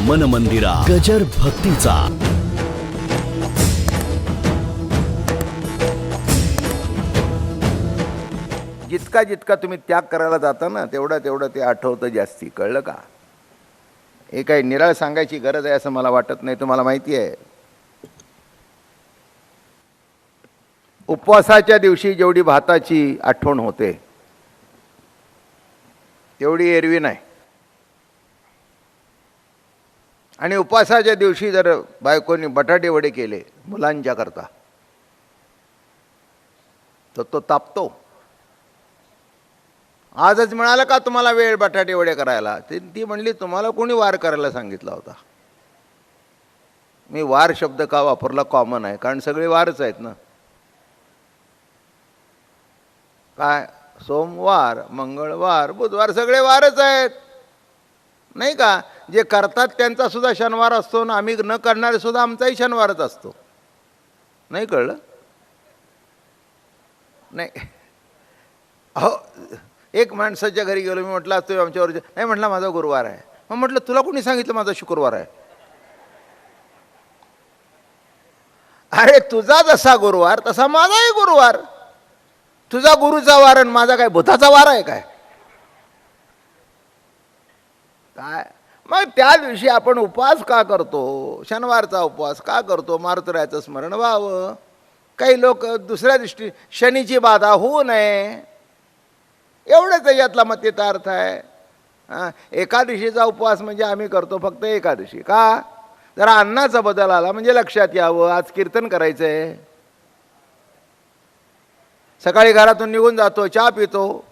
मन मंदिरा गजर भक्तीचा. जितका जितका तुम्ही त्याग करायला जाता ना तेवढं ते आठवतं जास्ती. कळलं का? हे काही निराळ सांगायची गरज आहे असं मला वाटत नाही. तुम्हाला माहिती आहे, उपवासाच्या दिवशी जेवढी भाताची आठवण होते तेवढी एरवी नाही. आणि उपवासाच्या दिवशी जर बायकोनी बटाटे वडे केले मुलांच्या करता तर तो तापतो. आजच मिळाला का तुम्हाला वेळ बटाटे वडे करायला? ती म्हणली, तुम्हाला कोणी वार करायला सांगितला होता? मी वार शब्द का वापरला? कॉमन आहे, कारण सगळे वारच आहेत ना. काय सोमवार, मंगळवार, बुधवार सगळे वारच आहेत नाही का? जे करतात त्यांचा सुद्धा शनिवार असतो ना, आम्ही न करणारे सुद्धा आमचाही शनिवारच असतो. नाही कळलं? नाही. हो, एक माणसाच्या घरी गेलो मी. म्हटलं तुम्ही आमच्यावर नाही. म्हटलं माझा गुरुवार आहे. मग म्हटलं तुला कोणी सांगितलं माझा शुक्रवार आहे? अरे तुझा जसा गुरुवार तसा माझाही गुरुवार. तुझा गुरुचा वार आणि माझा काय भूताचा वार आहे काय? काय मग त्या दिवशी आपण उपवास का करतो? शनिवारचा उपवास का करतो? मारुतीरायाचं स्मरण व्हावं. काही लोक दुसऱ्या दिवशी शनीची बाधा होऊ नये एवढंच यातला मतीचा अर्थ आहे. एकादशीचा उपवास म्हणजे आम्ही करतो फक्त एकादशी का? जरा अन्नाचा बदल आला म्हणजे लक्षात यावं. आज कीर्तन करायचं आहे. सकाळी घरातून निघून जातो, चहा पितो,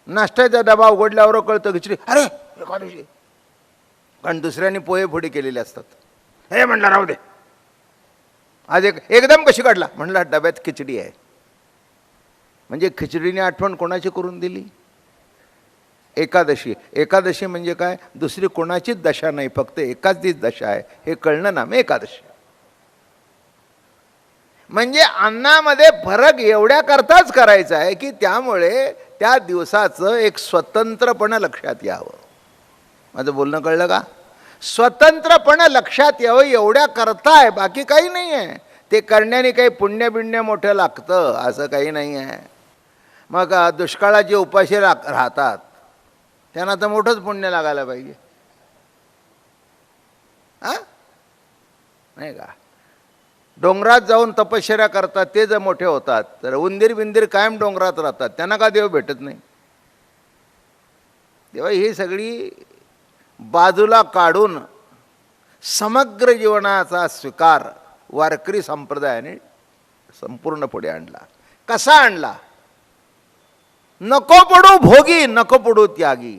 नाश्त्याचा डबा उघडल्यावर कळतं खिचडी, अरे एकादशी. कारण दुसऱ्यांनी पोहे फोडी केलेले असतात. हे म्हणलं राहू दे. आज एकदम कशी काढला? म्हणलं डब्यात खिचडी आहे. म्हणजे खिचडीने आठवण कोणाची करून दिली? एकादशी. एकादशी म्हणजे काय? दुसरी कोणाचीच दशा नाही, फक्त एकाचीच दशा आहे. हे कळणं ना. मग एकादशी म्हणजे अन्नामध्ये फरक एवढ्या करताच करायचा आहे की त्यामुळे त्या दिवसाचं एक स्वतंत्रपणं लक्षात यावं. माझं बोलणं कळलं का? स्वतंत्रपणं लक्षात यावं एवढ्या करताय, बाकी काही नाही आहे. ते करण्याने काही पुण्य बिण्य मोठं लागतं असं काही नाही आहे. मग दुष्काळात जे उपाशी राहतात त्यांना तर मोठंच पुण्य लागायला पाहिजे. हां नाही का? डोंगरात जाऊन तपश्चर्या करतात ते जर मोठे होतात, तर उंदीर बिंदीर कायम डोंगरात राहतात, त्यांना का देव भेटत नाही? तेव्हा ही सगळी बाजूला काढून समग्र जीवनाचा स्वीकार वारकरी संप्रदायाने संपूर्ण पुढे आणला. कसा आणला? नको पडू भोगी, नको पडू त्यागी,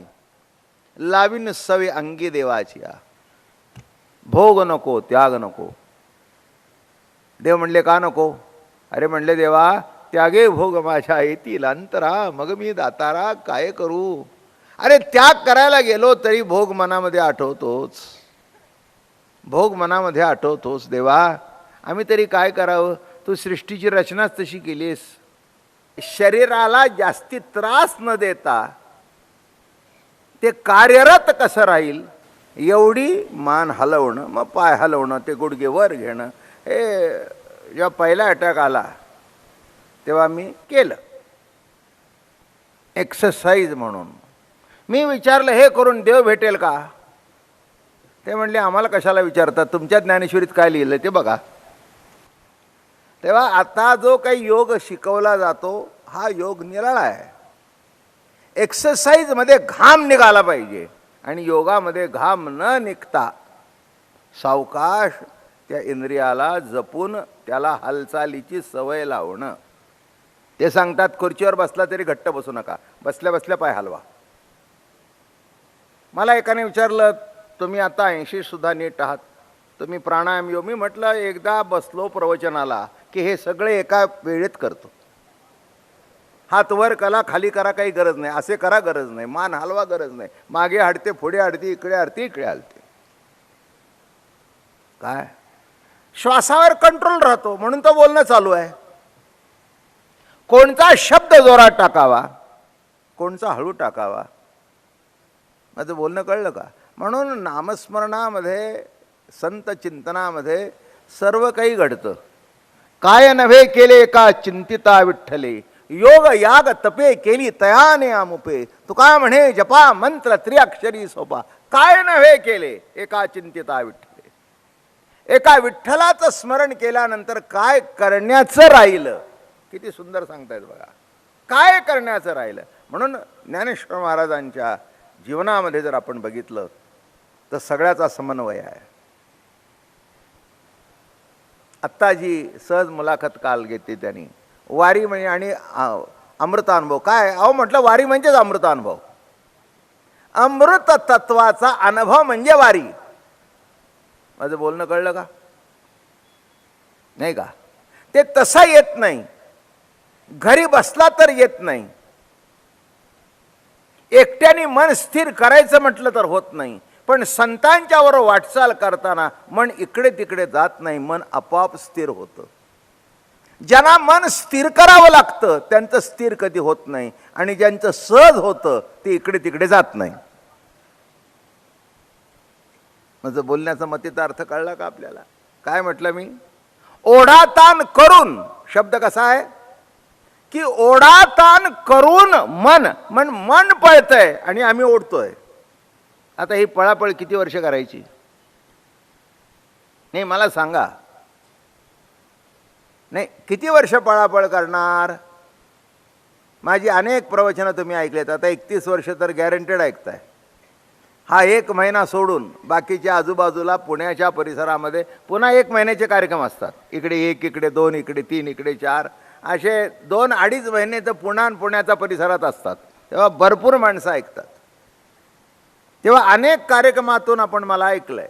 लावीन सवे अंगी देवाची. भोग नको, त्याग नको. देव म्हणले का नको? अरे म्हणले देवा, त्यागे भोग माझ्या येतील अंतरा, मग मी दातारा काय करू? अरे त्याग करायला गेलो तरी भोग मनामध्ये आठवतोच. भोग मनामध्ये आठवतोच. देवा आम्ही तरी काय करावं? तू सृष्टीची रचनाच तशी केलीस. शरीराला जास्ती त्रास न देता ते कार्यरत कसं राहील एवढी मान हलवणं, मग पाय हलवणं, ते गुडघे वर घेणं, हे जेव्हा पहिला अटॅक आला तेव्हा मी केलं एक्सरसाइज म्हणून. मी विचारलं हे करून देव भेटेल का? ते म्हणले आम्हाला कशाला विचारतात, तुमच्या ज्ञानेश्वरीत काय लिहिलं ते बघा. तेव्हा आता जो काही योग शिकवला जातो हा योग निराळा आहे. एक्सरसाइजमध्ये घाम निघाला पाहिजे आणि योगामध्ये घाम न निघता सावकाश त्या इंद्रियाला जपून त्याला हालचालीची सवय लावणं. ते सांगतात खुर्चीवर बसला तरी घट्ट बसू नका, बसल्या बसल्या पाय हलवा. मला एकाने विचारलं तुम्ही आता 80 सुद्धा नीट आहात, तुम्ही प्राणायाम योग? मी म्हटलं एकदा बसलो प्रवचनाला की हे सगळे एका वेळेत करतो. हात वर करा, खाली करा, काही गरज नाही, असे करा गरज नाही, मान हलवा गरज नाही, मागे हडते, पुढे हडते, इकडे हडते, इकडे हलते. काय श्वासावर कंट्रोल राहतो म्हणून तर बोलणं चालू आहे. कोणता शब्द जोरात टाकावा, कोणचा हळू टाकावा, माझं बोलणं कळलं का? म्हणून नामस्मरणामध्ये, संत चिंतनामध्ये सर्व काही घडतं. काय नव्हे केले का चिंतिता विठ्ठले, योग याग तपे केली तयाने आमुपे. तू काय म्हणे जपा मंत्र त्रिअक्षरी सोपा. काय नव्हे केले एका चिंतिता विठ्ठले. एका विठ्ठलाचं स्मरण केल्यानंतर काय करण्याचं राहिलं. किती सुंदर सांगतायत बघा, काय करण्याचं राहिलं. म्हणून ज्ञानेश्वर महाराजांच्या जीवनामध्ये जर आपण बघितलं तर सगळ्याचा समन्वय आहे. आत्ता जी सहज मुलाखत काल घेतली त्यांनी, वारी म्हणजे आणि अमृतानुभव. काय अहो म्हटलं, वारी म्हणजेच अमृतानुभव. अमृत तत्वाचा अनुभव म्हणजे वारी. माझं बोलणं कळलं का? नाही का? ते तसं येत नाही, घरी बसला तर येत नाही. एकट्याने मन स्थिर करायचं म्हटलं तर होत नाही. पण संतांच्यावर वाटचाल करताना मन इकडे तिकडे जात नाही, मन आपोआप स्थिर होतं. ज्यांना मन स्थिर करावं लागतं त्यांचं स्थिर कधी होत नाही, आणि ज्यांचं सहज होतं ते इकडे तिकडे जात नाही. माझं बोलण्याचा मतीचा अर्थ कळला का आपल्याला? काय म्हटलं मी? ओढाताण करून, शब्द कसा आहे की ओढाताण करून मन पळतंय आणि आम्ही ओढतोय. आता ही पळापळ किती वर्ष करायची? नाही मला सांगा, नाही किती वर्ष पळापळ करणार? माझी अनेक प्रवचनं तुम्ही ऐकलेत, आता 31 वर्ष तर गॅरंटेड ऐकताय. हा 1 महिना सोडून बाकीच्या आजूबाजूला पुण्याच्या परिसरामध्ये पुन्हा 1 महिन्याचे कार्यक्रम असतात. इकडे 1, इकडे 2, इकडे 3, इकडे 4, असे 2-2.5 महिने तर पुण्याच्या परिसरात असतात. तेव्हा भरपूर माणसं ऐकतात. तेव्हा अनेक कार्यक्रमातून आपण मला ऐकलंय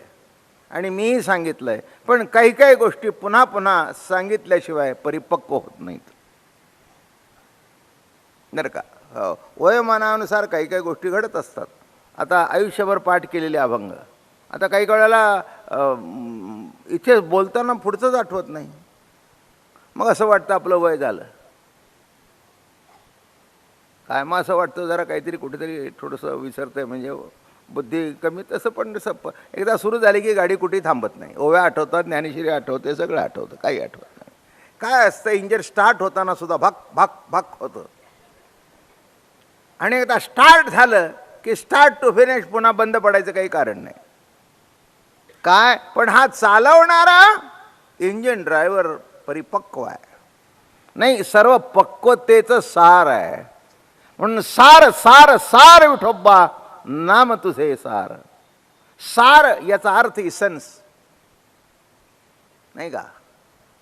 आणि मीही सांगितलंय. पण काही काही गोष्टी पुन्हा पुन्हा सांगितल्याशिवाय परिपक्व होत नाहीत, बरं का? हो, वयोमानानुसार काही काही गोष्टी घडत असतात. आता आयुष्यभर पाठ केलेले अभंग आता काही वेळेला इथे बोलताना पुढचंच आठवत नाही. मग असं वाटतं आपलं वय झालं काय. मग असं वाटतं जरा काहीतरी कुठेतरी थोडंसं विसरतंय, म्हणजे बुद्धी कमी. तसं पण एकदा सुरू झाली की गाडी कुठेही थांबत नाही. ओव्या आठवतात, ज्ञानेश्वरी आठवते, सगळं आठवतं, काही आठवत नाही. काय असतं, इंजिन स्टार्ट होताना सुद्धा भाक भाक भाक होतं, आणि एकदा स्टार्ट झालं की स्टार्ट टू फिनिश पुन्हा बंद पडायचं काही कारण नाही. काय पण हा चालवणारा इंजिन ड्रायव्हर परिपक्व आहे. नाही, सर्व पक्वतेचं सार आहे. म्हणून सार सार सार विठोबा नाम तुझे सार. सार याचा अर्थ इसेन्स, नाही का?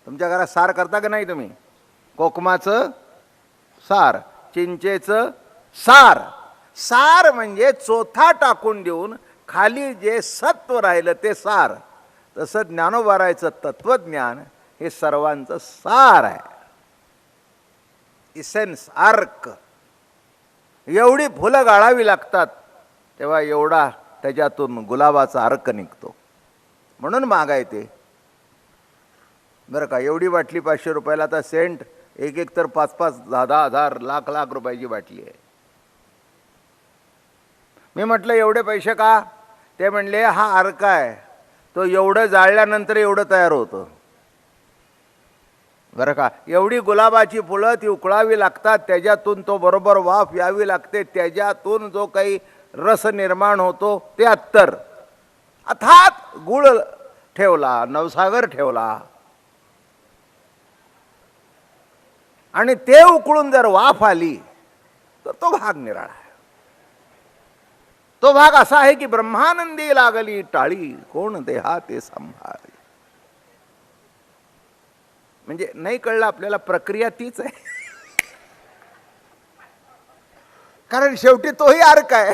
तुमच्या घरात सार करता का नाही तुम्ही? कोकमाचं सार, चिंचेचं सार. सार म्हणजे चोथा टाकून देऊन खाली जे सत्व राहिलं ते सार. तसं ज्ञानोबारायचं तत्वज्ञान हे सर्वांचं सार आहे. इसेन्स, अर्क. एवढी फुलं गाळावी लागतात तेव्हा एवढा त्याच्यातून गुलाबाचा अर्क निघतो. म्हणून महागाय ते, बरं का? एवढी बाटली 500 रुपयाला. आता सेंट एक तर 5-5, 10-10 हजार, लाख रुपयाची बाटली आहे. मी म्हटलं एवढे पैसे का? ते म्हणले हा अर्क आहे, तो एवढं जाळल्यानंतर एवढं तयार होतं, बरं का? एवढी गुलाबाची फुलं ती उकळावी लागतात, त्याच्यातून तो बरोबर वाफ यावी लागते, त्याच्यातून जो काही रस निर्माण होतो ते अत्तर. अर्थात गुळ ठेवला, नवसागर ठेवला, आणि ते उकळून जर वाफ आली तर तो भाग निराळा आहे. तो भाग असा आहे की ब्रह्मानंदी लागली टाळी, कोण देहा ते संभाळी. म्हणजे नाही कळलं आपल्याला, प्रक्रिया तीच आहे. कारण शेवटी तोही अर्क आहे,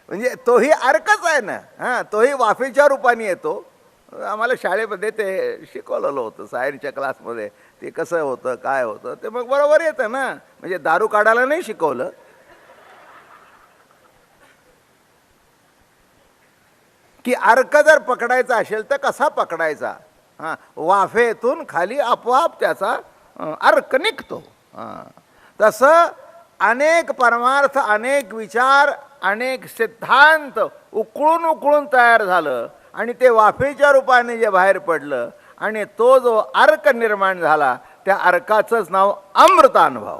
म्हणजे तोही अर्कच आहे ना. हां, तोही वाफेच्या रूपाने येतो. आम्हाला शाळेमध्ये ते शिकवलेलं होतं, सायन्सच्या क्लासमध्ये. ते कसं होतं, काय होतं ते मग बरोबर येतं ना. म्हणजे दारू काढायला नाही शिकवलं, की अर्क जर पकडायचा असेल तर कसा पकडायचा. हां, वाफेतून खाली आपोआप त्याचा अर्क निघतो. हां, तसं अनेक परमार्थ, अनेक विचार, अनेक सिद्धांत उकळून उकळून तयार झालं आणि ते वाफेच्या रूपाने जे बाहेर पडलं आणि तो जो अर्क निर्माण झाला त्या अर्काचंच नाव अमृतानुभव.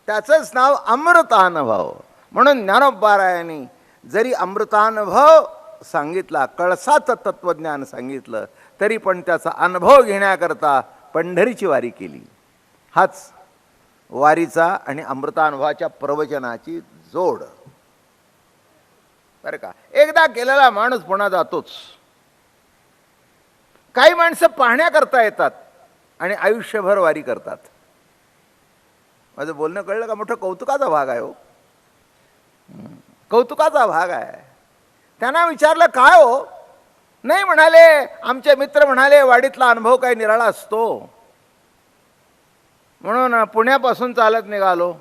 त्याचंच नाव अमृतानुभव. म्हणून ज्ञानोबारायांनी जरी अमृतानुभव सांगितला, कळसाचं तत्वज्ञान सांगितलं, तरी पण त्याचा अनुभव घेण्याकरता पंढरीची वारी केली. हाच वारीचा आणि अमृतानुभवाच्या प्रवचनाची जोड. बरं का, एकदा केलेला माणूस पुन्हा जातोच. काही माणसं पाहण्याकरता येतात आणि आयुष्यभर वारी करतात. माझं बोलणं कळलं का? मोठं कौतुकाचा भाग आहे हो, कौतुकाचा भाग आहे. त्यांना विचारलं काय हो? नाही म्हणाले, आमचे मित्र म्हणाले वाडीतला अनुभव काही निराळा असतो, म्हणून पुण्यापासून चालत निघालो.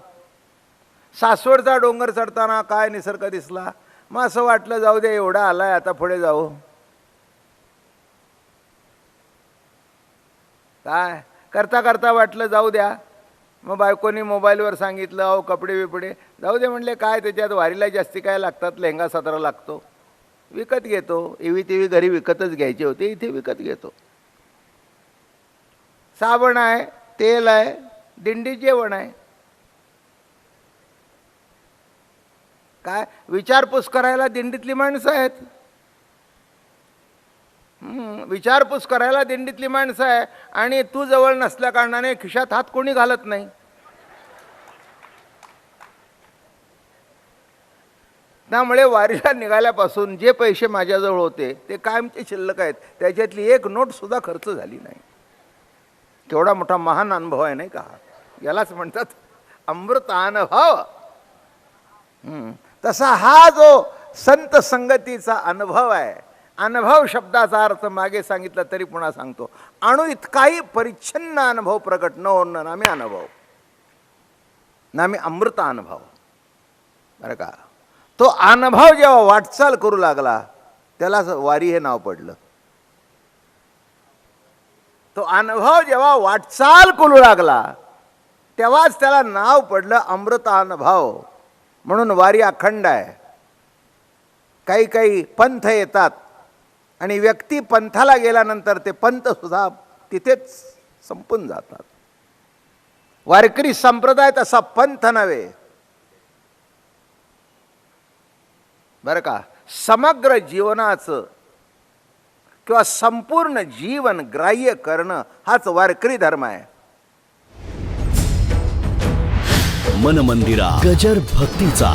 सासवडचा डोंगर चढताना काय निसर्ग दिसला, मग असं वाटलं जाऊ दे, एवढा आलाय आता पुढे जाऊ. काय करता करता वाटलं जाऊ द्या. मग बायकोनी मोबाईलवर सांगितलं, अहो कपडे बिपडे जाऊ दे. म्हणले काय त्याच्यात, वारीला जास्ती काय लागतात, लेहंगा सदरा लागतो, विकत घेतो. एवी तेवी घरी विकतच घ्यायचे होते, इथे विकत घेतो. साबण आहे, तेल आहे, दिंडी जेवण आहे. काय विचारपूस करायला दिंडीतली माणसं आहेत. विचारपूस करायला दिंडीतली माणसं आहे आणि तू जवळ नसल्या कारणाने खिशात हात कोणी घालत नाही. त्यामुळे वारीला निघाल्यापासून जे पैसे माझ्याजवळ होते ते कायमचे शिल्लक आहेत. त्याच्यातली एक नोट सुद्धा खर्च झाली नाही. केवढा मोठा महान अनुभव आहे नाही का? यालाच म्हणतात अमृतानुभव. तसा हा जो संत संगतीचा अनुभव आहे, अनुभव शब्दाचा अर्थ मागे सांगितला तरी पुन्हा सांगतो, अणु इतकाही परिच्छिन्न अनुभव प्रकट न होणं नामे अनुभव, नामे अमृत अनुभव. बरं का, तो अनुभव जेव्हा वाटचाल करू लागला त्याला वारी हे नाव पडलं. तो अनुभव जेव्हा वाटचाल करू लागला तेव्हाच त्याला नाव पडलं अमृत अनुभव. म्हणून वारी अखंड आहे. काही काही पंथ येतात आणि व्यक्ती पंथाला गेल्यानंतर ते पंथ सुद्धा तिथेच संपून जातात. वारकरी संप्रदाय तसा पंथ नव्हे. बरं का, समग्र जीवनाचं किंवा संपूर्ण जीवन ग्राह्य करणं हाच वारकरी धर्म आहे. मन मंदिरा गजर भक्तीचा.